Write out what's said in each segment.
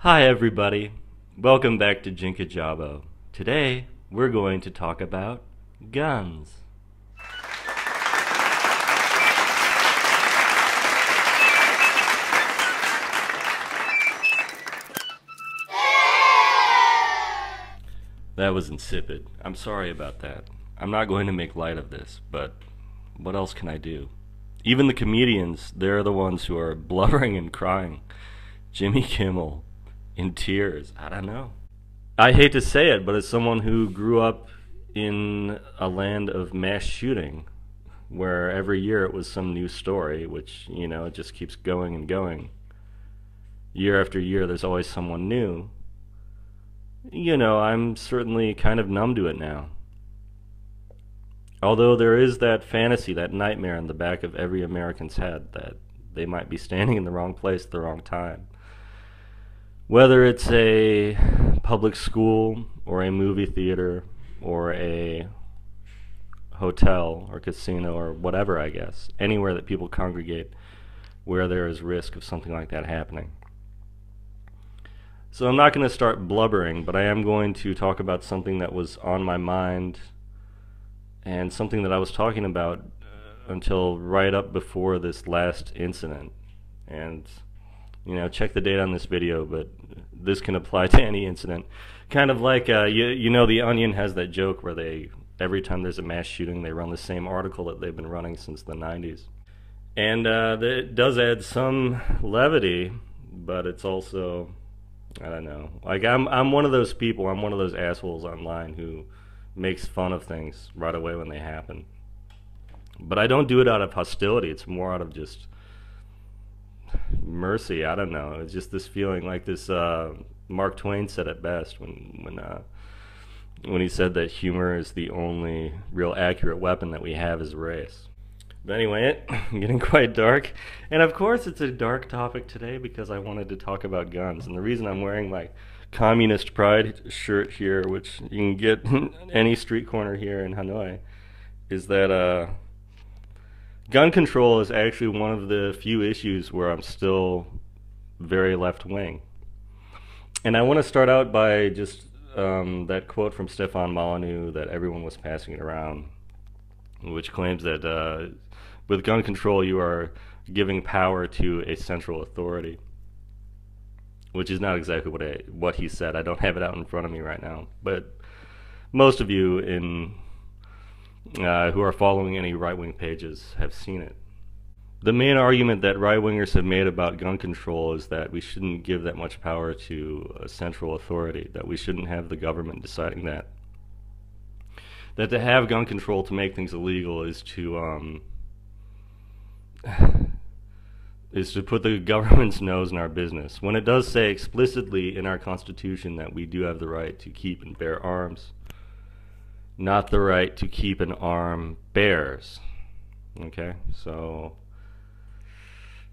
Hi everybody, welcome back to Jinka Jabo. Today we're going to talk about guns. That was insipid. I'm sorry about that. I'm not going to make light of this, but what else can I do? Even the comedians, they're the ones who are blubbering and crying. Jimmy Kimmel, in tears. I don't know. I hate to say it, but as someone who grew up in a land of mass shooting, where every year it was some new story, which, it just keeps going and going. Year after year, there's always someone new. I'm certainly kind of numb to it now. Although there is that fantasy, that nightmare in the back of every American's head that they might be standing in the wrong place at the wrong time. Whether it's a public school or a movie theater or a hotel or casino or whatever, I guess, anywhere that people congregate where there is risk of something like that happening. So I'm not going to start blubbering, but I am going to talk about something that was on my mind and something that I was talking about until right up before this last incident. And check the date on this video, but this can apply to any incident. Kind of like, The Onion has that joke where every time there's a mass shooting, they run the same article that they've been running since the 90s. And it does add some levity, but it's also, I don't know. Like, I'm one of those people, I'm one of those assholes online who makes fun of things right away when they happen. But I don't do it out of hostility, it's more out of just mercy. I don't know. It's just this feeling like this. Mark Twain said it best when he said that humor is the only real accurate weapon that we have as a race. But anyway, getting quite dark, and of course it's a dark topic today because I wanted to talk about guns. And the reason I'm wearing my Communist Pride shirt here, which you can get any street corner here in Hanoi, is that gun control is actually one of the few issues where I'm still very left-wing. And I want to start out by just that quote from Stefan Molyneux that everyone was passing around, which claims that with gun control you are giving power to a central authority, which is not exactly what he said. I don't have it out in front of me right now, but most of you who are following any right-wing pages have seen it. The main argument that right-wingers have made about gun control is that we shouldn't give that much power to a central authority, that we shouldn't have the government deciding that. That to have gun control to make things illegal is to put the government's nose in our business. When it does say explicitly in our Constitution that we do have the right to keep and bear arms, not the right to keep an arm bears. Okay, so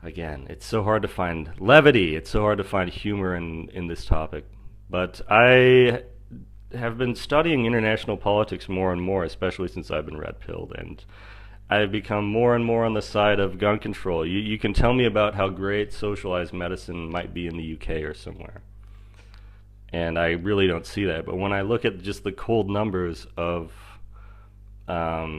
again, it's so hard to find levity, it's so hard to find humor in this topic. But I have been studying international politics more and more, especially since I've been red-pilled, and I've become more and more on the side of gun control. You can tell me about how great socialized medicine might be in the UK or somewhere, and I really don't see that. But when I look at just the cold numbers of our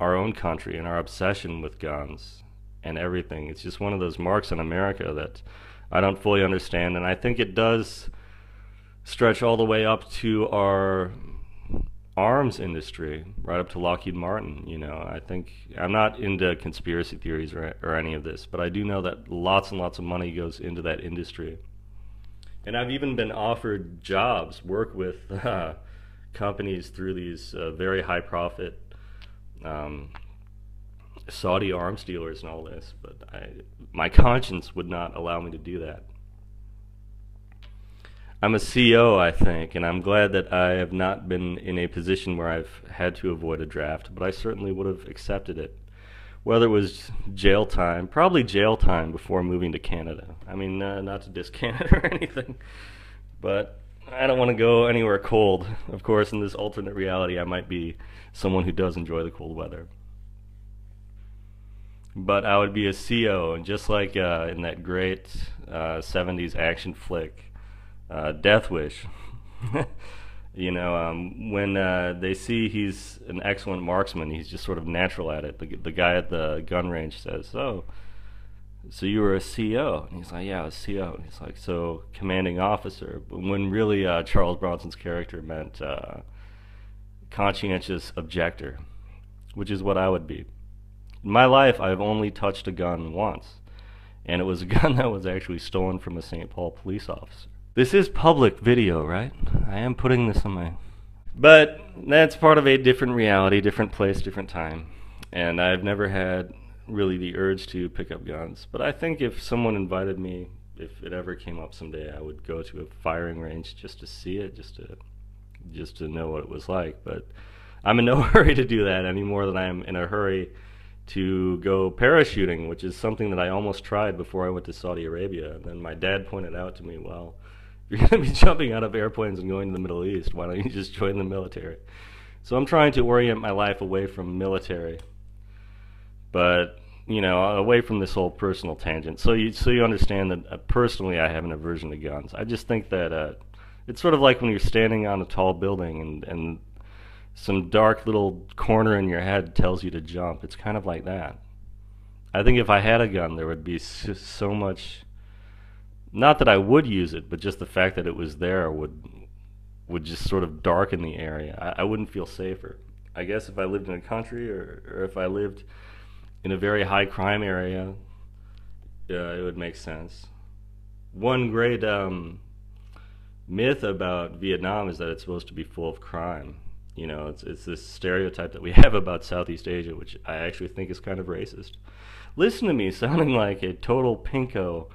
own country and our obsession with guns and everything, it's just one of those marks in America that I don't fully understand. And I think it does stretch all the way up to our arms industry, right up to Lockheed Martin. I think, I'm not into conspiracy theories or any of this, but I do know that lots and lots of money goes into that industry. And I've even been offered jobs, work with companies through these very high profit Saudi arms dealers and all this, but my conscience would not allow me to do that. I'm a CO, I think, and I'm glad that I have not been in a position where I've had to avoid a draft, but I certainly would have accepted it. Whether it was jail time, probably jail time before moving to Canada. I mean, not to diss Canada or anything, but I don't want to go anywhere cold. Of course, in this alternate reality, I might be someone who does enjoy the cold weather. but I would be a CO, and just like in that great 70s action flick, Death Wish. When they see he's an excellent marksman, he's just sort of natural at it. The guy at the gun range says, "Oh, so you were a CO?" And he's like, "Yeah, I was CO." And he's like, "So commanding officer?" But when really Charles Bronson's character meant conscientious objector, which is what I would be. In my life, I've only touched a gun once, and it was a gun that was actually stolen from a St. Paul police officer. This is public video, right? I am putting this on my... But that's part of a different reality, different place, different time. And I've never had really the urge to pick up guns. But I think if someone invited me, if it ever came up someday, I would go to a firing range just to see it, just to know what it was like. But I'm in no hurry to do that any more than I am in a hurry to go parachuting, which is something that I almost tried before I went to Saudi Arabia. And then my dad pointed out to me, well, if you're going to be jumping out of airplanes and going to the Middle East, why don't you just join the military? So I'm trying to orient my life away from military, but away from this whole personal tangent. So you understand that personally I have an aversion to guns. I just think that it's sort of like when you're standing on a tall building and some dark little corner in your head tells you to jump. It's kind of like that. I think if I had a gun, there would be so much... Not that I would use it, but just the fact that it was there would just sort of darken the area. I wouldn't feel safer. I guess if I lived in a country or if I lived in a very high crime area, it would make sense. One great myth about Vietnam is that it's supposed to be full of crime. It's this stereotype that we have about Southeast Asia, which I actually think is kind of racist. Listen to me sounding like a total pinko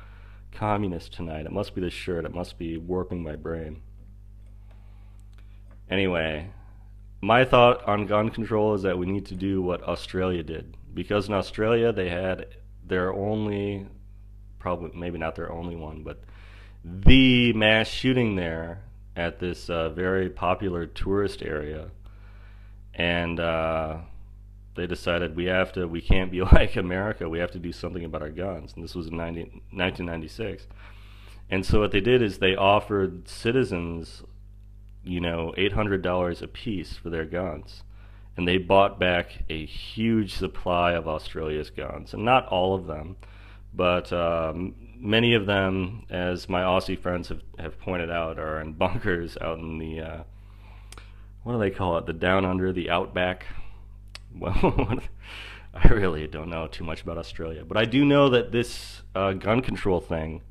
communist tonight. It must be the shirt. It must be warping my brain. Anyway, my thought on gun control is that we need to do what Australia did. Because in Australia they had their only, probably maybe not their only one, but the mass shooting there at this very popular tourist area, and they decided we can't be like America. We have to do something about our guns, and this was in 1996. And so what they did is they offered citizens, $800 a piece for their guns, and they bought back a huge supply of Australia's guns, and not all of them, but many of them, as my Aussie friends have pointed out, are in bunkers out in the, what do they call it, the down under, the outback? Well, I really don't know too much about Australia, but I do know that this gun control thing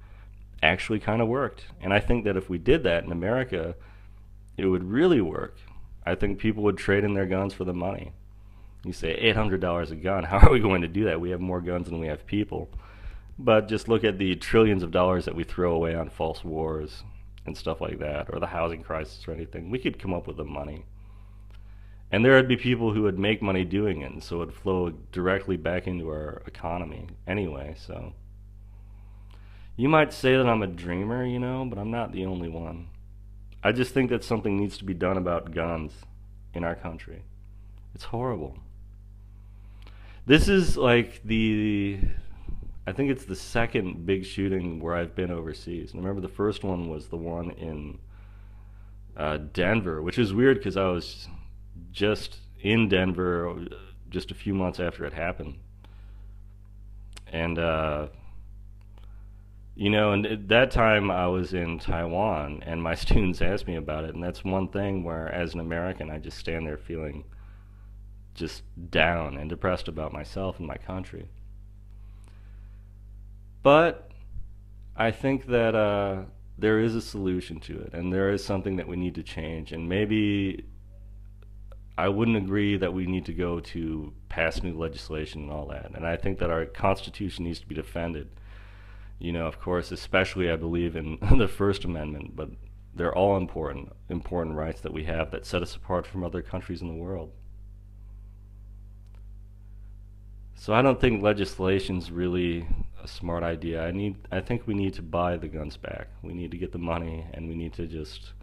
actually kind of worked. And I think that if we did that in America, it would really work. I think people would trade in their guns for the money. You say $800 a gun, how are we going to do that? We have more guns than we have people. But just look at the trillions of dollars that we throw away on false wars and stuff like that, or the housing crisis or anything. We could come up with the money. And there would be people who would make money doing it, and so it would flow directly back into our economy anyway. So you might say that I'm a dreamer, but I'm not the only one. I just think that something needs to be done about guns in our country. It's horrible. This is like I think it's the second big shooting where I've been overseas. And remember, the first one was the one in Denver, which is weird because I was just in Denver just a few months after it happened. And, and at that time I was in Taiwan, and my students asked me about it. And that's one thing where, as an American, I just stand there feeling just down and depressed about myself and my country. But I think that there is a solution to it, and there is something that we need to change. And maybe I wouldn't agree that we need to go to pass new legislation and all that. And I think that our Constitution needs to be defended. Of course, especially I believe in the First Amendment, but they're all important rights that we have that set us apart from other countries in the world. So I don't think legislation's really a smart idea. I think we need to buy the guns back. We need to get the money, and we need to just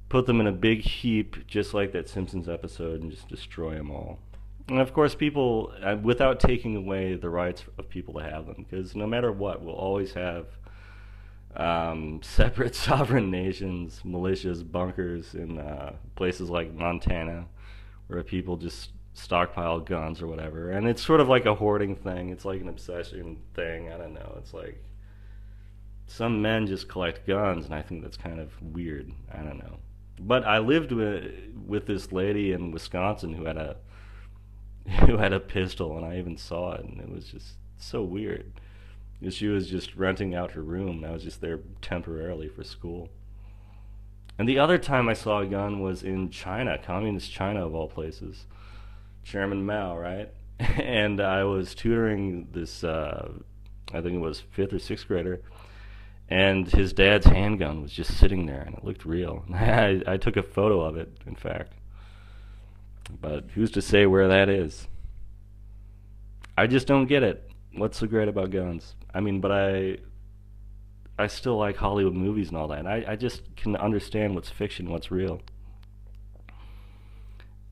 put them in a big heap, just like that Simpsons episode, and just destroy them all. And of course, people, without taking away the rights of people to have them, because no matter what, we'll always have separate sovereign nations, militias, bunkers in places like Montana, where people just stockpile guns or whatever. And it's sort of like a hoarding thing. It's like an obsession thing. I don't know. It's like some men just collect guns, and I think that's kind of weird. I don't know. But I lived with this lady in Wisconsin who had a who had a pistol, and I even saw it, and it was just so weird. She was just renting out her room, and I was just there temporarily for school. And the other time I saw a gun was in China, communist China of all places. Chairman Mao, right? And I was tutoring this, I think it was fifth or sixth grader, and his dad's handgun was just sitting there, and it looked real. I took a photo of it, in fact. But who's to say where that is? I just don't get it. What's so great about guns? I mean, but I still like Hollywood movies and all that. And I just can understand what's fiction, what's real.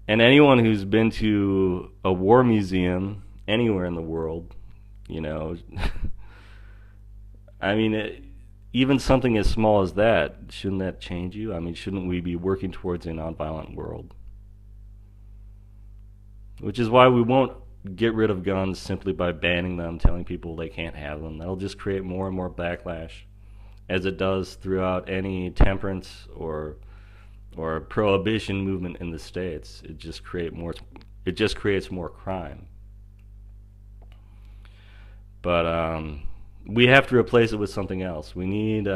And anyone who's been to a war museum anywhere in the world, you know, I mean, even something as small as that, shouldn't that change you? I mean, shouldn't we be working towards a nonviolent world? Which is why we won't get rid of guns simply by banning them, telling people they can't have them. That'll just create more and more backlash, as it does throughout any temperance or prohibition movement in the states. It just creates more crime. But we have to replace it with something else. We need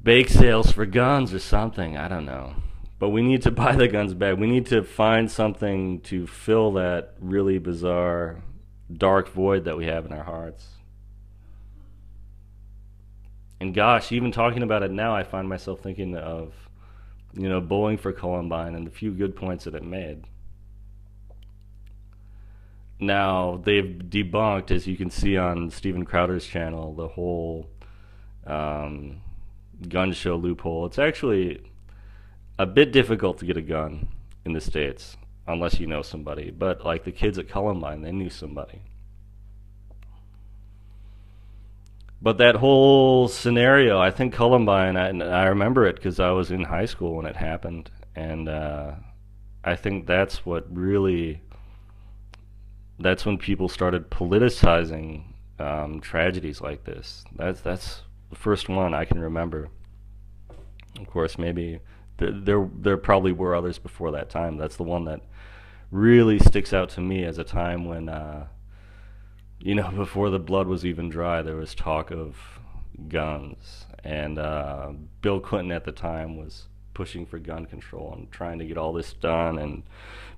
bake sales for guns or something. I don't know. But we need to buy the guns back. We need to find something to fill that really bizarre, dark void that we have in our hearts. And gosh, even talking about it now, I find myself thinking of, Bowling for Columbine and the few good points that it made. Now, they've debunked, as you can see on Steven Crowder's channel, the whole gun show loophole. It's actually a bit difficult to get a gun in the States unless you know somebody. But like the kids at Columbine, they knew somebody. But that whole scenario, I think Columbine, I remember it because I was in high school when it happened. And I think that's when people started politicizing tragedies like this. That's the first one I can remember. Of course, maybe there probably were others before that time. That's the one that really sticks out to me as a time when, before the blood was even dry, there was talk of guns. And Bill Clinton at the time was pushing for gun control and trying to get all this done. And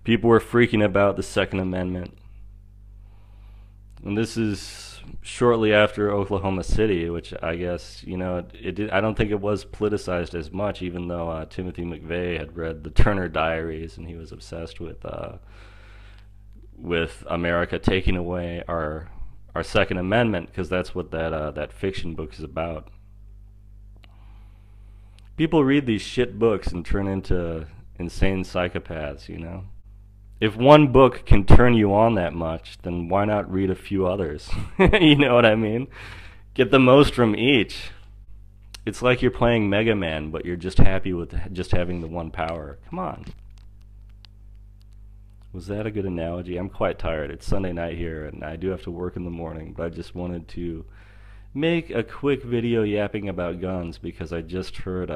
people were freaking about the Second Amendment. And this is shortly after Oklahoma City, which I guess, I don't think it was politicized as much, even though Timothy McVeigh had read the Turner Diaries and he was obsessed with America taking away our Second Amendment, because that's what that fiction book is about. People read these shit books and turn into insane psychopaths, If one book can turn you on that much, then why not read a few others? You know what I mean? Get the most from each. It's like you're playing Mega Man, but you're just happy with just having the one power. Come on. Was that a good analogy? I'm quite tired. It's Sunday night here, and I do have to work in the morning, but I just wanted to make a quick video yapping about guns because I just heard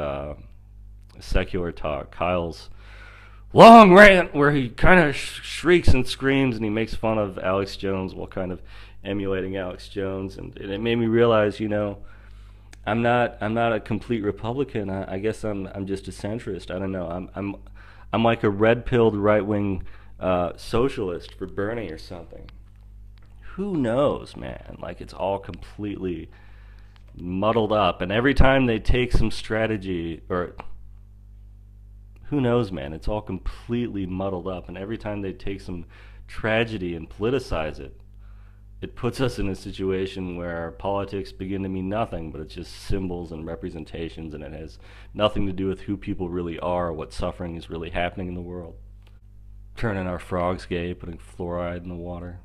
Secular Talk, Kyle's long rant where he kind of shrieks and screams and he makes fun of Alex Jones while kind of emulating Alex Jones, and it made me realize, I'm not a complete Republican. I guess I'm just a centrist. I don't know. I'm like a red-pilled right-wing socialist for Bernie or something. Who knows, man? Like, it's all completely muddled up, and every time they take some strategy or who knows, man? It's all completely muddled up, and every time they take some tragedy and politicize it, it puts us in a situation where politics begin to mean nothing, but it's just symbols and representations, and it has nothing to do with who people really are or what suffering is really happening in the world. turning our frogs gay, putting fluoride in the water.